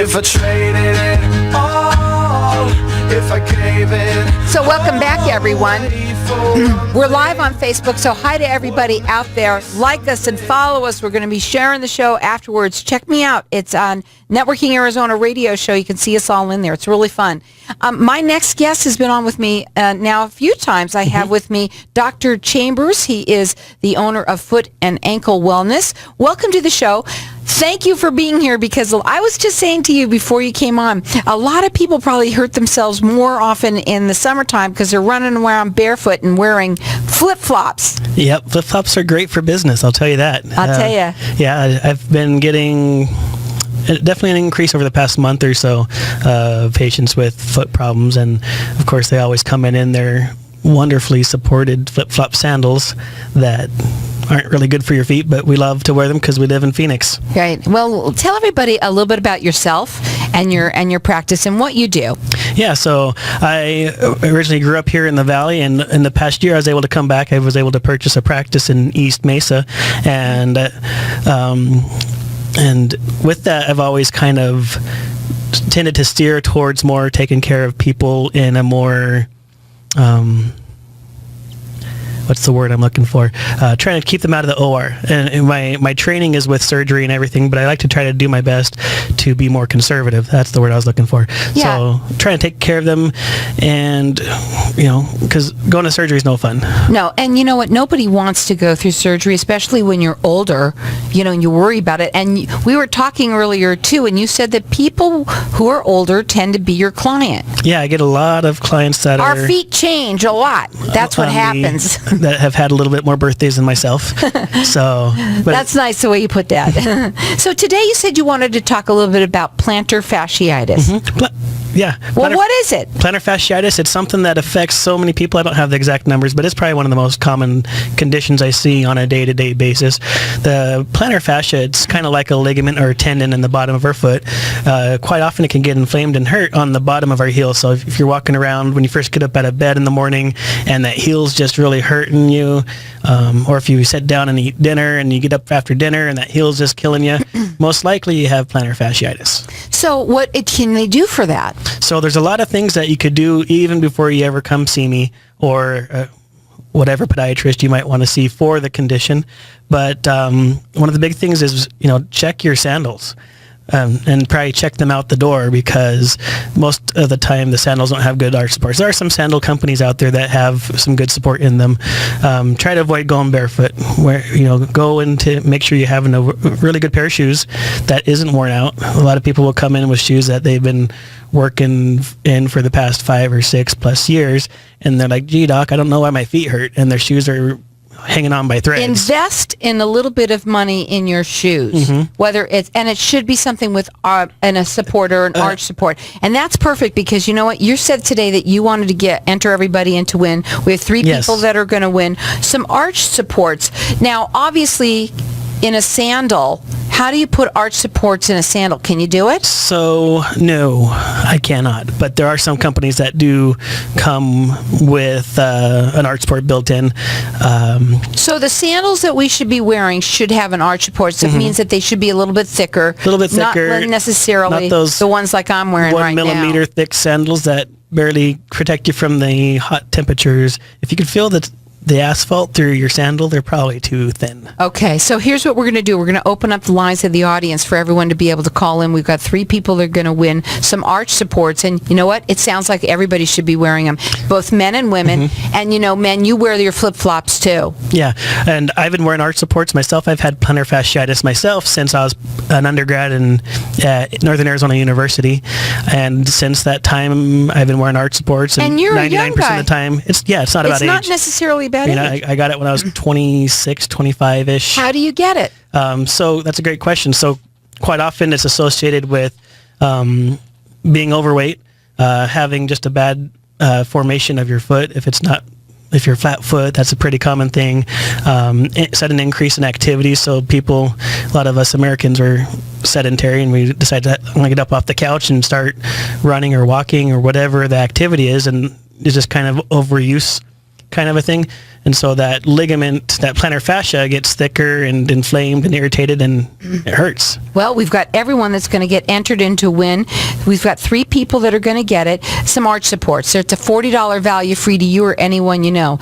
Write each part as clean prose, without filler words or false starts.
If I traded it all, if I gave it. So welcome back, everyone. We're live on Facebook, so hi to everybody out there. Like us and follow us. We're going to be sharing the show afterwards. Check me out. It's on Networking Arizona radio show. You can see us all in there. It's really fun. My next guest has been on with me now a few times. I have with me Dr. Chambers. He is the owner of Foot and Ankle Wellness. Welcome to the show. Thank you for being here, because I was just saying to you before you came on, a lot of people probably hurt themselves more often in the summertime because they're running around barefoot and wearing flip-flops. Yep, flip-flops are great for business, I'll tell you that. I'll tell you. Yeah, I've been getting definitely an increase over the past month or so of patients with foot problems, and of course they always come in their wonderfully supported flip-flop sandals that aren't really good for your feet, but we love to wear them because we live in Phoenix. Right. Well, tell everybody a little bit about yourself and your practice and what you do. Yeah, so I originally grew up here in the Valley, and in the past year I was able to come back. I was able to purchase a practice in East Mesa, and with that I've always kind of tended to steer towards more taking care of people in a more what's the word I'm looking for? Trying to keep them out of the OR. And my training is with surgery and everything, but I like to try to do my best to be more conservative. That's the word I was looking for. Yeah. So trying to take care of them, and, because going to surgery is no fun. No, and you know what? Nobody wants to go through surgery, especially when you're older, and you worry about it. And we were talking earlier, too, and you said that people who are older tend to be your client. Yeah, I get a lot of clients that Our feet change a lot. That's what happens. That have had a little bit more birthdays than myself. So that's nice the way you put that. So today you said you wanted to talk a little bit about plantar fasciitis. Yeah. Well, what is it? Plantar fasciitis, it's something that affects so many people. I don't have the exact numbers, but it's probably one of the most common conditions I see on a day-to-day basis. The plantar fascia, it's kind of like a ligament or a tendon in the bottom of our foot. Quite often it can get inflamed and hurt on the bottom of our heel. So if you're walking around when you first get up out of bed in the morning and that heel's just really hurting you, or if you sit down and eat dinner and you get up after dinner and that heel's just killing you, most likely you have plantar fasciitis. So what can they do for that? So there's a lot of things that you could do even before you ever come see me, or whatever podiatrist you might want to see for the condition. But one of the big things is, check your sandals. And probably check them out the door, because most of the time the sandals don't have good arch supports. There are some sandal companies out there that have some good support in them. Try to avoid going barefoot. Go into make sure you have a really good pair of shoes that isn't worn out. A lot of people will come in with shoes that they've been working in for the past 5 or 6 plus years, and they're like, "Gee, doc, I don't know why my feet hurt," and their shoes are hanging on by threads. Invest in a little bit of money in your shoes, whether and it should be something with a support or an arch support. And that's perfect, because you know what? You said today that you wanted to enter everybody in to win. We have 3 people that are going to win. Some arch supports. Now, obviously, in a sandal, how do you put arch supports in a sandal? Can you do it? So, no, I cannot. But there are some companies that do come with an arch support built in. So the sandals that we should be wearing should have an arch support. So it means that they should be a little bit thicker. A little bit thicker. Not necessarily not those the ones like I'm wearing right now. 1 millimeter thick sandals that barely protect you from the hot temperatures. If you can feel the asphalt through your sandal, they're probably too thin. Okay, so here's what we're going to do. We're going to open up the lines of the audience for everyone to be able to call in. We've got 3 people that are going to win some arch supports. And you know what? It sounds like everybody should be wearing them, both men and women. And, men, you wear your flip-flops too. Yeah, and I've been wearing arch supports myself. I've had plantar fasciitis myself since I was an undergrad at Northern Arizona University. And since that time, I've been wearing arch supports. And you're 99% a young guy. Of the time, it's not about age. It's not necessarily about age. I got it when I was 26, 25-ish. How do you get it? So that's a great question. So quite often it's associated with being overweight, having just a bad formation of your foot. If you're flat foot, that's a pretty common thing. Sudden increase in activity. So a lot of us Americans are sedentary, and we decide to get up off the couch and start running or walking or whatever the activity is, and it's just kind of overuse kind of a thing. And so that ligament, that plantar fascia gets thicker and inflamed and irritated, and it hurts. Well, we've got everyone that's going to get entered into win. We've got 3 people that are going to get it. Some arch supports. So it's a $40 value free to you or anyone you know.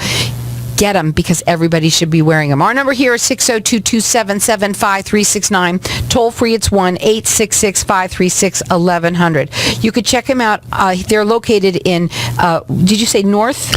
Get them because everybody should be wearing them. Our number here is 602-277-5369. Toll free, it's 1-866-536-1100. You could check them out. They're located in, did you say north?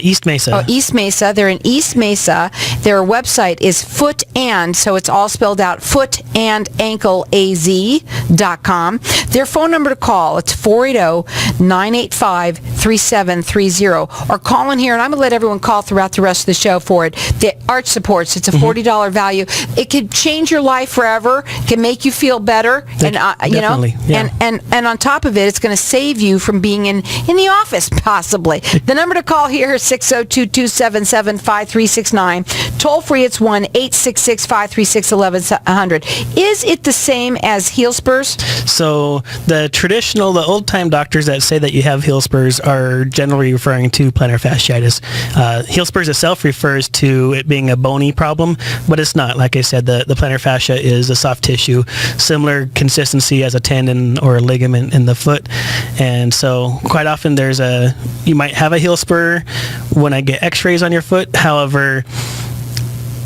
East Mesa. Oh, East Mesa. They're in East Mesa. Their website is foot and, so it's all spelled out, footandankleaz.com. Their phone number to call, it's 480-985-3730. Or call in here, and I'm going to let everyone call throughout the rest of the show for it. The arch supports, it's a $40 value. It could change your life forever, can make you feel better, and you know, yeah. and on top of it, it's going to save you from being in the office, possibly. The number to call here is 602-277-5369. Toll free, it's 1-866-536-1100. Is it the same as heel spurs? So the old-time doctors that say that you have heel spurs are generally referring to plantar fasciitis. Heel spurs itself refers to it being a bony problem, but it's not. Like I said, the plantar fascia is a soft tissue, similar consistency as a tendon or a ligament in the foot. And so quite often you might have a heel spur when I get x-rays on your foot. However,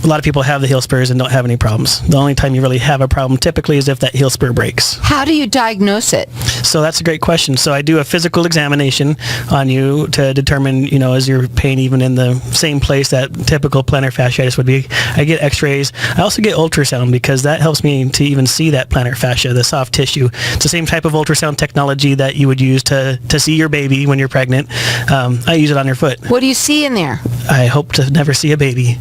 a lot of people have the heel spurs and don't have any problems. The only time you really have a problem typically is if that heel spur breaks. How do you diagnose it? So that's a great question. So I do a physical examination on you to determine, is your pain even in the same place that typical plantar fasciitis would be. I get x-rays. I also get ultrasound because that helps me to even see that plantar fascia, the soft tissue. It's the same type of ultrasound technology that you would use to see your baby when you're pregnant. I use it on your foot. What do you see in there? I hope to never see a baby.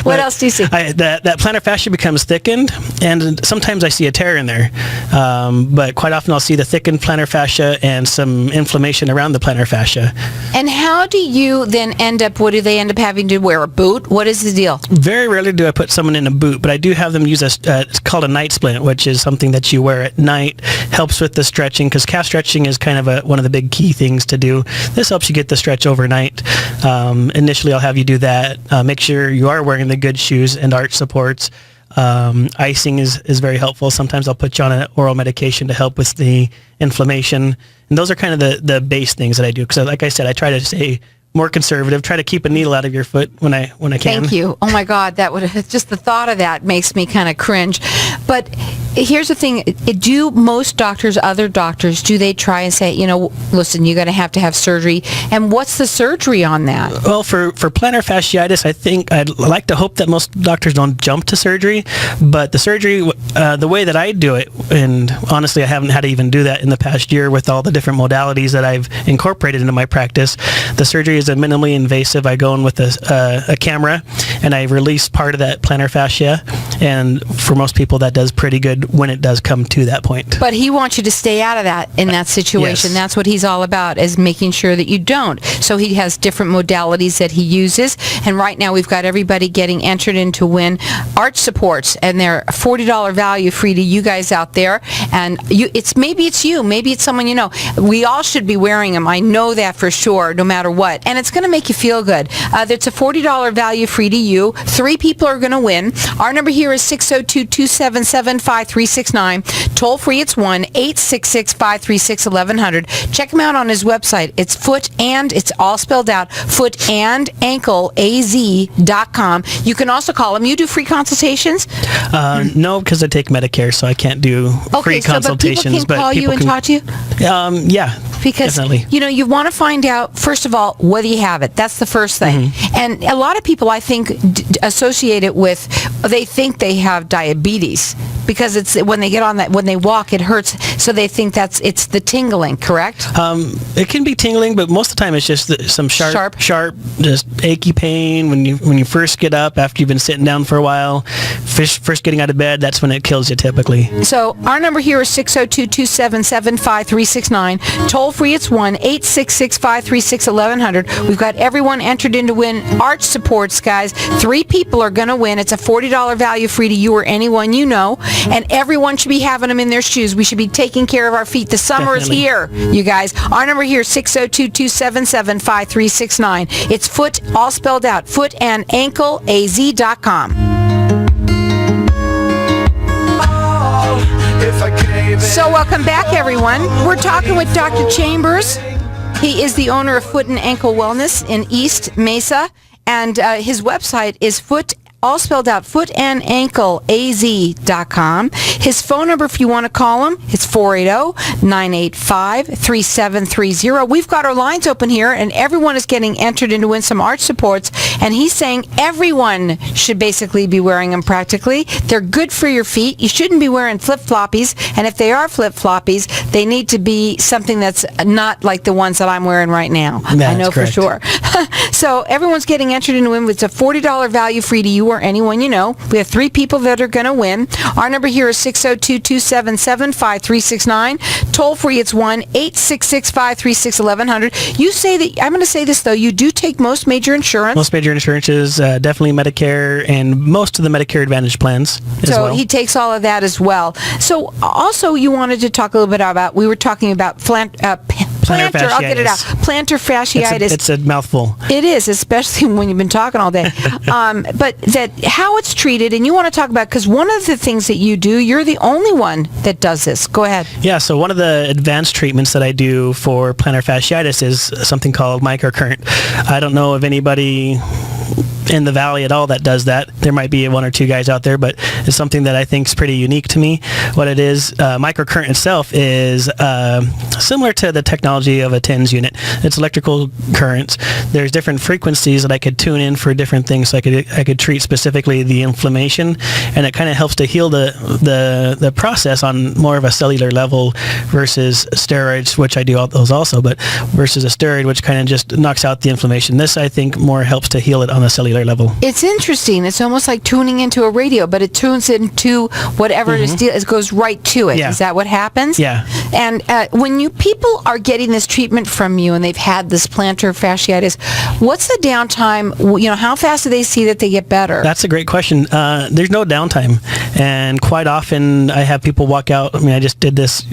What else do you see? That plantar fascia becomes thickened, and sometimes I see a tear in there. But quite often I'll see the thickened plantar fascia and some inflammation around the plantar fascia. And how do you then what do they end up having to wear, a boot? What is the deal? Very rarely do I put someone in a boot, but I do have them use it's called a night splint, which is something that you wear at night. Helps with the stretching, because calf stretching is kind of one of the big key things to do. This helps you get the stretch overnight. Initially I'll have you do that. Make sure you are wearing the good shoes and arch supports. Icing is very helpful. Sometimes I'll put you on an oral medication to help with the inflammation. And those are kind of the base things that I do. Because like I said, I try to stay more conservative, try to keep a needle out of your foot when I can. Thank you. Oh my God, just the thought of that makes me kind of cringe. But here's the thing, do most doctors, other doctors, do they try and say, listen, you're going to have surgery? And what's the surgery on that? Well, for plantar fasciitis, I think I'd like to hope that most doctors don't jump to surgery, but the surgery, the way that I do it, and honestly I haven't had to even do that in the past year with all the different modalities that I've incorporated into my practice. The surgery is a minimally invasive. I go in with a camera and I release part of that plantar fascia, and for most people that does pretty good when it does come to that point. But he wants you to stay out of that in that situation. Yes. That's what he's all about, is making sure that you don't. So he has different modalities that he uses, and right now we've got everybody getting entered into win arch supports, and they're a $40 value free to you guys out there. And maybe it's you, maybe it's someone you know. We all should be wearing them. I know that for sure, no matter what. And it's going to make you feel good. It's a $40 value free to you. 3 people are going to win. Our number here is 602-277-5369. Toll free, it's 1-866-536-1100. Check him out on his website. It's it's all spelled out, footandankleaz.com. You can also call him. You do free consultations? No, because I take Medicare, so I can't do free consultations. But people can call you and talk to you? Yeah, because definitely. You want to find out, first of all, whether you have it. That's the first thing. Mm-hmm. And a lot of people, I think, associate it with, they think they have diabetes because it's when they get on that, when they walk, it hurts. So they think it's the tingling, correct? It can be tingling, but most of the time it's just some sharp, just achy pain when you first get up after you've been sitting down for a while. First getting out of bed, that's when it kills you typically. So our number here is 602-277-5369. Toll free, it's 1-866-536-1100. We've got everyone entered in to win arch supports, guys. 3 people are going to win. It's a $40 value free to you or anyone you know. And everyone should be having them in their shoes. We should be taking care of our feet. The summer Definitely. is here, you guys. Our number here is 602-277-5369. It's foot, all spelled out, footandAnkleAZ.com. If I gave in. So welcome back, everyone. We're talking with Dr. Chambers. He is the owner of Foot and Ankle Wellness in East Mesa, and his website is all spelled out, footandAnkleAZ.com. His phone number, if you want to call him, it's 480-985-3730. We've got our lines open here, and everyone is getting entered into win some arch supports, and he's saying everyone should basically be wearing them practically. They're good for your feet. You shouldn't be wearing flip-floppies, and if they are flip-floppies, they need to be something that's not like the ones that I'm wearing right now. I That's know correct. for sure. So everyone's getting entered into win. It's a $40 value free to you or anyone you know. We have 3 people that are going to win. Our number here is 602-277-5369. Toll free, it's 1-866-536-1100. You say that, I'm going to say this though, you do take most major insurance. Most major insurances, definitely Medicare and most of the Medicare Advantage plans as So well. he takes all of that as well. So also you wanted to talk a little bit about, we were talking about plantar, I'll get it out. fasciitis. Plantar fasciitis. It's a mouthful. It is, especially when you've been talking all day. But that how it's treated, and you want to talk about, because one of the things that you do, you're the only one that does this. Go ahead. Yeah, so one of the advanced treatments that I do for plantar fasciitis is something called microcurrent. I don't know of anybody in the valley at all that does that. There might be 1 or 2 guys out there, but it's something that I think is pretty unique to me. What it is, microcurrent itself is similar to the technology of a TENS unit. It's electrical currents. There's different frequencies that I could tune in for different things. So I could treat specifically the inflammation, and it kind of helps to heal the process on more of a cellular level versus steroids, which I do all those also, but versus a steroid which kind of just knocks out the inflammation. This, I think, more helps to heal it on a cellular level. It's interesting. It's almost like tuning into a radio, but it tunes into whatever it is. It goes right to it. Yeah. Is that what happens? Yeah. And when people are getting this treatment from you and they've had this plantar fasciitis, what's the downtime? How fast do they see that they get better? That's a great question. There's no downtime, and quite often I have people walk out. I mean, I just did this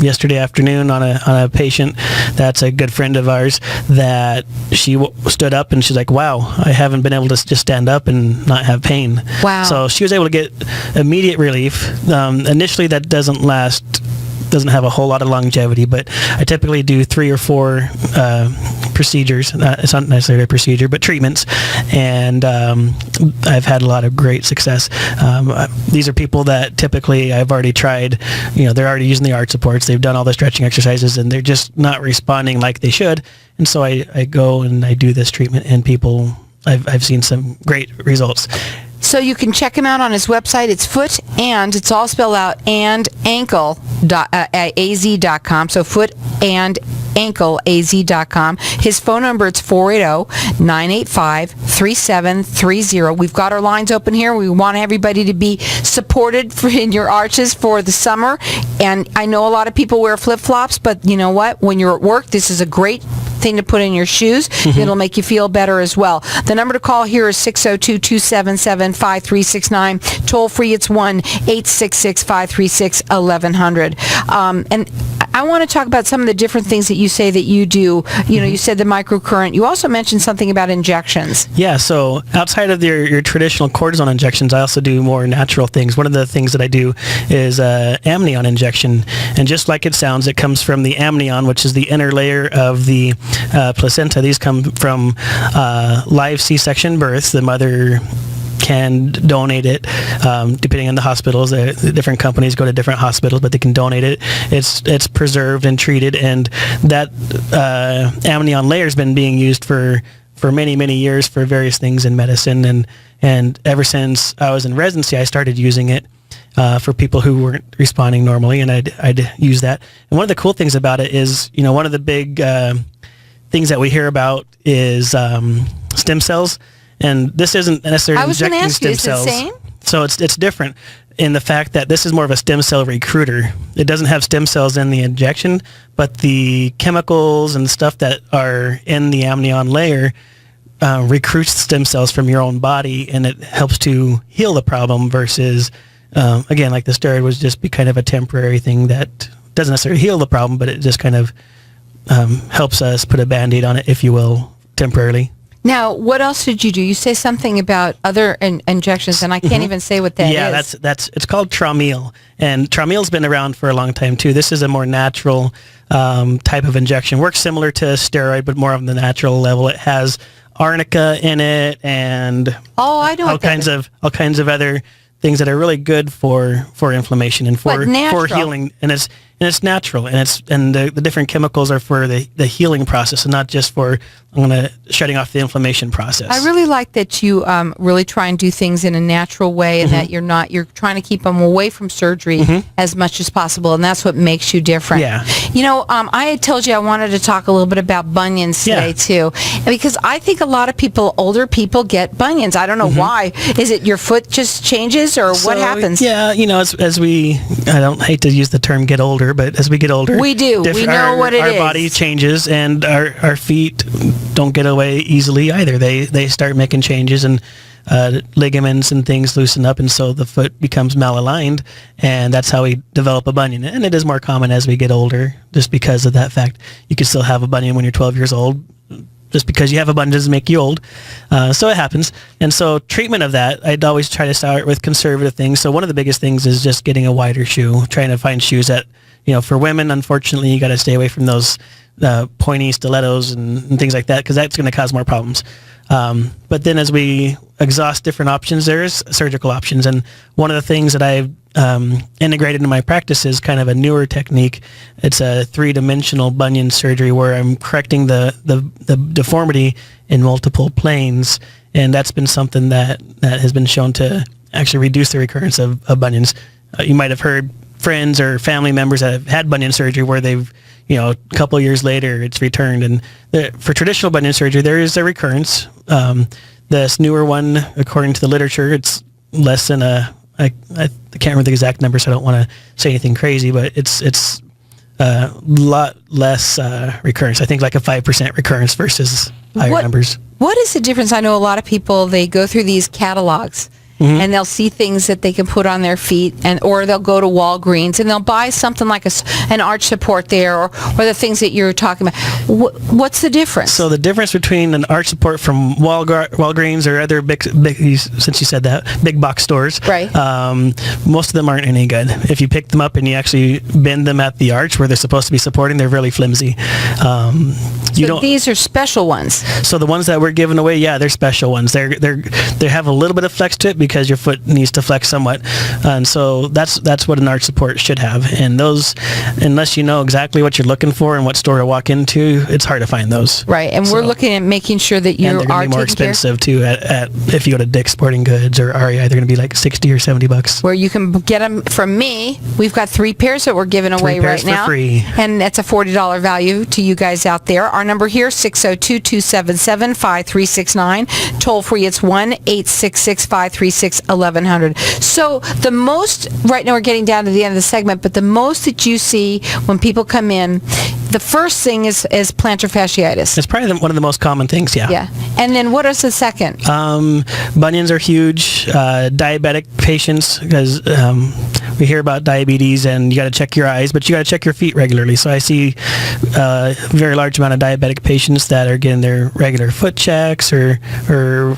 yesterday afternoon on a patient that's a good friend of ours, that she stood up and she's like, wow, I haven't been able to just stand up and not have pain. Wow. So she was able to get immediate relief. Initially that doesn't have a whole lot of longevity, but I typically do 3 or 4 procedures. It's not necessarily a procedure, but treatments, and I've had a lot of great success. These are people that typically I've already tried, they're already using the arch supports, they've done all the stretching exercises, and they're just not responding like they should, and so I go and I do this treatment, and people, I've seen some great results. So you can check him out on his website. It's foot and, it's all spelled out, and ankle.az.com. So foot and ankleaz.com. His phone number, it's 480-985-3730. We've got our lines open here. We want everybody to be supported in your arches for the summer. And I know a lot of people wear flip-flops, but you know what? When you're at work, this is a great thing to put in your shoes. It'll make you feel better as well. The number to call here is 602-277-5369. Toll free, it's 1-866-536-1100. And I want to talk about some of the different things that you say that you do. You said the microcurrent. You also mentioned something about injections. Yeah, so outside of your traditional cortisone injections, I also do more natural things. One of the things that I do is amnion injection. And just like it sounds, it comes from the amnion, which is the inner layer of the placenta. These come from live C-section births. The mother can donate it, depending on the hospitals. The different companies go to different hospitals, but they can donate it. It's preserved and treated, and that amnion layer has been being used for many, many years for various things in medicine, and ever since I was in residency, I started using it for people who weren't responding normally, and I'd use that. And one of the cool things about it is, one of the big things that we hear about is stem cells. And this isn't necessarily injecting stem cells. I was going to ask you, is it the same? So it's different in the fact that this is more of a stem cell recruiter. It doesn't have stem cells in the injection, but the chemicals and stuff that are in the amnion layer recruits stem cells from your own body, and it helps to heal the problem versus again, like the steroid was just be kind of a temporary thing that doesn't necessarily heal the problem, but it just kind of helps us put a Band-Aid on it, if you will, temporarily. Now, what else did you do? You say something about other injections, and I can't even say what that is. Yeah, that's it's called Traumeel, and Traumeel's been around for a long time too. This is a more natural type of injection. Works similar to a steroid, but more on the natural level. It has arnica in it, and I know all kinds of other things that are really good for inflammation and for healing, and it's natural, and the different chemicals are for the healing process, and not just for shutting off the inflammation process. I really like that you really try and do things in a natural way, and that you're trying to keep them away from surgery as much as possible, and that's what makes you different. Yeah. You know, I had told you I wanted to talk a little bit about bunions today too, because I think a lot of older people get bunions. I don't know why. Is it your foot just changes, or what happens? Yeah, as we, I don't hate to use the term get older, but as we get older, we do. We know what it is. Our body changes, and our feet don't get away easily either. They start making changes, and ligaments and things loosen up, and so the foot becomes malaligned, and that's how we develop a bunion. And it is more common as we get older, just because of that fact. You can still have a bunion when you're 12 years old. Just because you have a bunion doesn't make you old. So it happens. And so treatment of that, I'd always try to start with conservative things. So one of the biggest things is just getting a wider shoe, trying to find shoes that, for women, unfortunately, you got to stay away from those pointy stilettos and things like that, because that's going to cause more problems. But then as we exhaust different options, there's surgical options. And one of the things that I've integrated into my practice is kind of a newer technique. It's a 3-dimensional bunion surgery where I'm correcting the deformity in multiple planes. And that's been something that has been shown to actually reduce the recurrence of bunions. You might have heard friends or family members that have had bunion surgery where they've, a couple of years later, it's returned. And for traditional bunion surgery, there is a recurrence. This newer one, according to the literature, it's less than I can't remember the exact number, so I don't want to say anything crazy, but it's a lot less recurrence. I think like a 5% recurrence versus higher numbers. What is the difference? I know a lot of people, they go through these catalogs, and they'll see things that they can put on their feet, or they'll go to Walgreens and they'll buy something like an arch support there, or the things that you're talking about. What's the difference? So the difference between an arch support from Walgreens or other big, since you said that, big box stores, right? Most of them aren't any good. If you pick them up and you actually bend them at the arch where they're supposed to be supporting, they're really flimsy. So these are special ones. So the ones that we're giving away, they're special ones. They have a little bit of flex to it, because your foot needs to flex somewhat, and so that's what an arch support should have. And those, unless you know exactly what you're looking for and what store to walk into, it's hard to find those. Right, and we're looking at making sure that you are taking care. And they're going to be more expensive too. At if you go to Dick's Sporting Goods or REI, they're going to be like $60 or $70. Where you can get them from me. We've got 3 pairs that we're giving away right now, for free, and that's a $40 value to you guys out there. Our number here, 602-277-5369. Toll free, it's 1-866-536-1100. So the most, right now we're getting down to the end of the segment, but the most that you see when people come in, the first thing is plantar fasciitis. It's probably one of the most common things, Yeah. And then what is the second? Bunions are huge. Diabetic patients, because we hear about diabetes and you got to check your eyes, but you got to check your feet regularly. So I see a very large amount of diabetic patients that are getting their regular foot checks or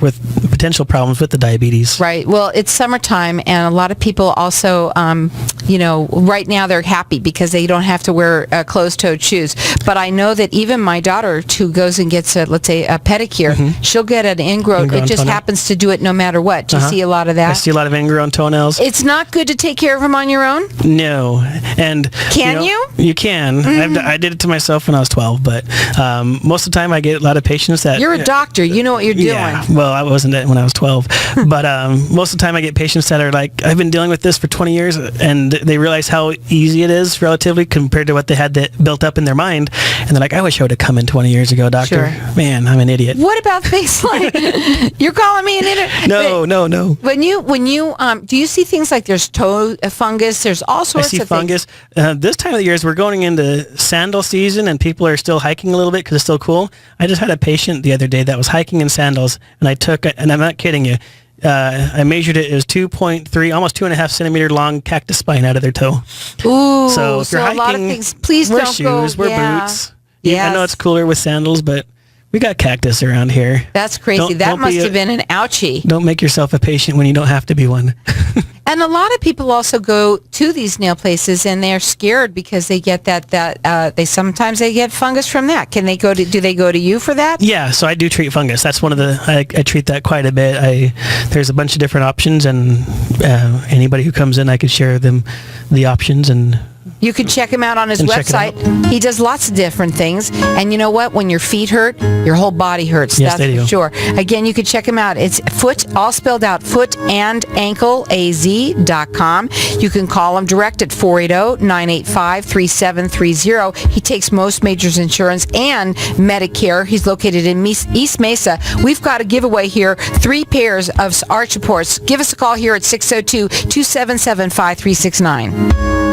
with potential problems with the diabetes. Right. Well, it's summertime, and a lot of people also, right now they're happy because they don't have to wear closed-toed shoes. But I know that even my daughter, who goes and gets let's say a pedicure, she'll get an ingrown. It just happens to do it no matter what. Do you see a lot of that? I see a lot of ingrown toenails. It's not good to take care of them on your own? No. And can you? You can. I did it to myself when I was 12, but most of the time I get a lot of patients that... You're a doctor. You know what you're doing. Yeah. Well, I wasn't when I was 12. But most of the time I get patients that are like, I've been dealing with this for 20 years, and they realize how easy it is relatively compared to what they had built up in their mind. And they're like, I wish I would have come in 20 years ago, doctor. Sure. Man, I'm an idiot. What about things like... You're calling me an idiot? No. When you do you see things like there's toe fungus? There's all sorts of things. I see fungus. This time of the year, as we're going into sandal season and people are still hiking a little bit because it's still cool. I just had a patient the other day that was hiking in sandals, and and I'm not kidding you, I measured it. It was 2.3, almost 2.5 centimeter long cactus spine out of their toe. Ooh, So if you're a lot of hiking, things. Please wear don't shoes, go. wear Yeah. boots. Yeah, I know Yes. it's cooler with sandals, but we got cactus around here. That's crazy. Don't- That don't must be have been an ouchie. Don't make yourself a patient when you don't have to be one. And a lot of people also go to these nail places and they're scared because they get they sometimes they get fungus from that. Can they go to? Do they go to you for that? Yeah, so I do treat fungus. That's one of the, I treat that quite a bit. There's a bunch of different options, and anybody who comes in, I could share them the options, and You can check him out on his And check it website. He does lots of different things. And you know what? When your feet hurt, your whole body hurts. Yes, That's they for do. sure. Again, you can check him out. It's foot, all spelled out, footandankleaz.com. You can call him direct at 480-985-3730. He takes most majors insurance and Medicare. He's located in East Mesa. We've got a giveaway here, 3 pairs of arch supports. Give us a call here at 602-277-5369.